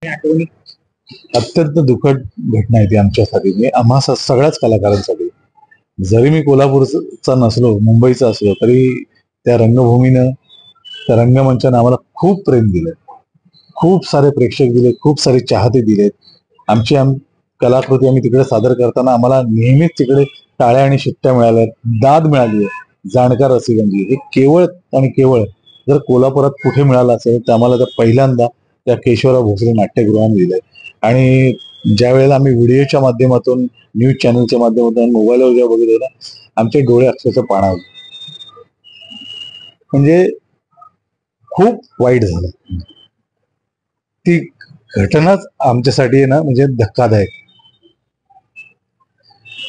अत्यंत दुःखद घटना आहे ती आमच्यासाठी, म्हणजे आम्हा सगळ्याच कलाकारांसाठी. जरी मी कोल्हापूरचा नसलो, मुंबईचा असलो, तरी त्या रंगभूमीनं, त्या रंगमंचानं आम्हाला खूप प्रेम दिलं, खूप सारे प्रेक्षक दिले, खूप सारे चाहते दिलेत. आमची कलाकृती आम्ही तिकडे सादर करताना आम्हाला नेहमीच तिकडे टाळ्या आणि शिट्ट्या मिळाल्या, दाद मिळाली आहे जाणकार रसिकांची. हे केवळ आणि केवळ जर कोल्हापुरात कुठे मिळालं असेल तर आम्हाला तर पहिल्यांदा त्या केशवराव भोसले नाट्यगृहाने दिलंय. आणि ज्या वेळेला आम्ही व्हिडिओच्या माध्यमातून, न्यूज चॅनलच्या माध्यमातून, मोबाईलवर जेव्हा बघितलं ना, आमचे डोळे अक्षरशः पाणावले. म्हणजे खूप वाईट झालं. ती घटनाच आमच्यासाठी आहे ना, म्हणजे धक्कादायक.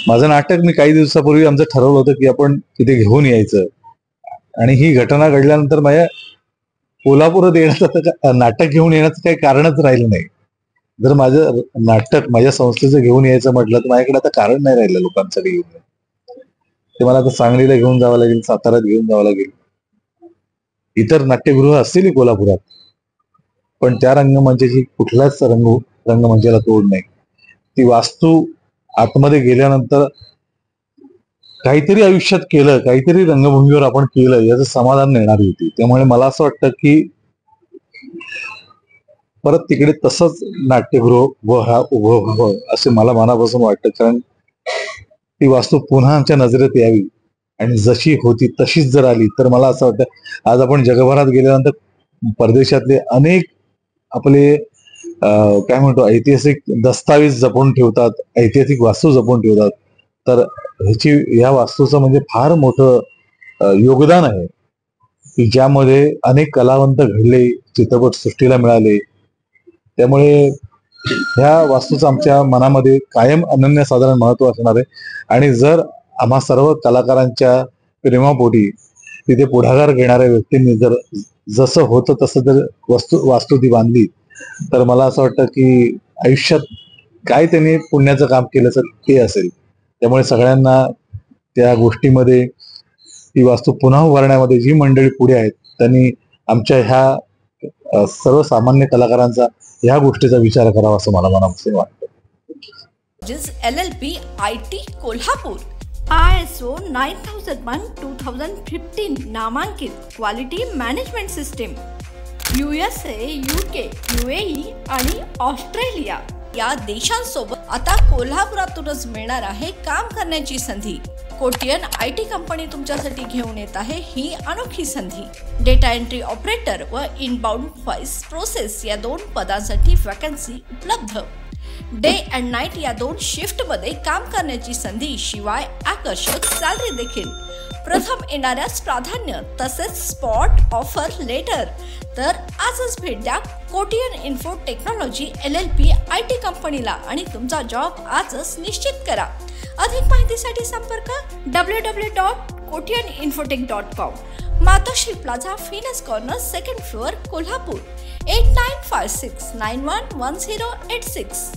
माझं नाटक मी काही दिवसापूर्वी आमचं ठरवलं होतं की आपण तिथे घेऊन यायचं, आणि ही घटना घडल्यानंतर माझ्या कोल्हापुरात येण्याचं, नाटक घेऊन येण्याचं काही कारणच राहिलं नाही. जर माझं नाटक माझ्या संस्थेचं घेऊन यायचं म्हटलं तर माझ्याकडे आता कारण नाही राहिलं लोकांसाठी घेऊन. ते मला आता सांगलीला घेऊन जावं लागेल, साताऱ्यात घेऊन जावं लागेल, इतर नाट्यगृह असतील कोल्हापुरात, पण त्या रंगमंचाची कुठल्याच रंगमंचाला तोड नाही. ती वास्तू आतमध्ये गेल्यानंतर काहीतरी आयुष्यात केलं, काहीतरी रंगभूमीवर आपण केलं याचं समाधान मिळणारी होती. त्यामुळे मला असं वाटतं की परत तिकडे तसंच नाट्यगृह उभं व्हावं असे मला मनापासून वाटतं. कारण ती वास्तू पुन्हा आमच्या नजरेत यावी, आणि जशी होती तशीच जर आली तर मला असं वाटतं, आज आपण जगभरात गेल्यानंतर परदेशातले अनेक आपले काय म्हणतो, ऐतिहासिक दस्तावेज जपून ठेवतात, ऐतिहासिक वास्तू जपून ठेवतात. तर ह्या वास्तूचं म्हणजे फार मोठं योगदान आहे की ज्यामध्ये अनेक कलावंत घडले, चित्रपट सृष्टीला मिळाले. त्यामुळे ह्या वास्तूचं आमच्या मनामध्ये कायम अनन्यसाधारण महत्व असणार आहे. आणि जर आम्हा सर्व कलाकारांच्या प्रेमापोटी तिथे पुढाकार घेणाऱ्या व्यक्तींनी जर जसं होतं तसं जर वास्तू ती बांधली, तर मला असं वाटतं की आयुष्यात काय त्यांनी पुण्याचं काम केलं ते असेल. त्यामुळे सगळ्यांना त्या गोष्टीमध्ये, ती वास्तू पुन्हा उभारण्यामध्ये जी मंडळी पुढे आहेत त्यांनी आमच्या ह्या सर्वसामान्य कलाकारांचा ह्या गोष्टीचा विचार करावा असं मला मनापासून वाटतं. LLP IT कोल्हापूर ISO 9001:2015 नामांकित quality management system, USA, UK, UAE आणि ऑस्ट्रेलिया या देशांसोबत आता कोल्हापुरातूनच मिळणार आहे काम करण्याची संधी. कोटियन IT कंपनी तुमच्यासाठी घेऊन येत आहे ही अनोखी संधी. डेटा एंट्री ऑपरेटर व इनबाउंड व्हॉइस प्रोसेस या 2 पदांसाठी वॅकन्सी उपलब्ध. डे अँड नाईट या 2 शिफ्टमध्ये काम करण्याची संधी, शिवाय आकर्षक सॅलरी देखील. प्रथम येणाऱ्यास प्राधान्य तसेच स्पॉट ऑफर लेटर. तर आजच भेट द्या Kotian info technology LLP IT कंपनीला आणि तुमचा जॉब आजच निश्चित करा. अधिक माहितीसाठी संपर्क www.kotiyaninfotech.com. मातोश्री प्लाझा, फिनस कॉर्नर, 2nd फ्लोअर, कोल्हापूर. 8956911086.